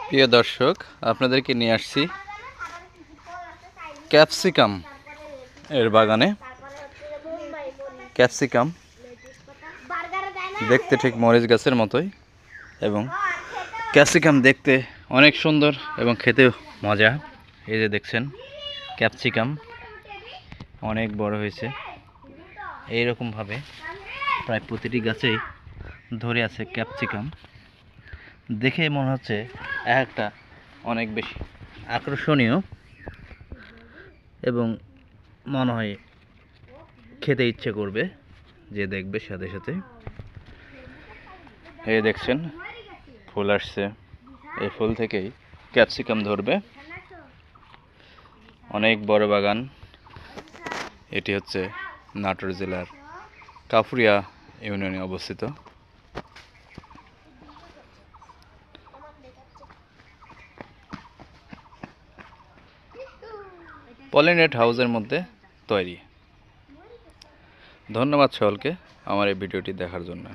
প্রিয় দর্শক, আপনাদেরকে নিয়ে আসছি ক্যাপসিকাম এর বাগানে। ক্যাপসিকাম দেখতে ঠিক মরিচ গাছের মতোই, এবং ক্যাপসিকাম দেখতে অনেক সুন্দর এবং খেতেও মজা। এই যে দেখছেন, ক্যাপসিকাম অনেক বড় হয়েছে। এইরকমভাবে প্রায় প্রতিটি গাছেই ধরে আছে ক্যাপসিকাম। দেখে মনে হচ্ছে একটা অনেক বেশি আকর্ষণীয়, এবং মনে হয় খেতে ইচ্ছে করবে যে দেখবে সাথে সাথে। এই দেখছেন, ফুল আসছে, এই ফুল থেকেই ক্যাপসিকাম ধরবে। অনেক বড় বাগান। এটি হচ্ছে নাটোর জেলার কাফুরিয়া ইউনিয়নে অবস্থিত। পলিনেট হাউসের মধ্যে তৈরি। ধন্যবাদ সকলকে আমার এই ভিডিওটি দেখার জন্য।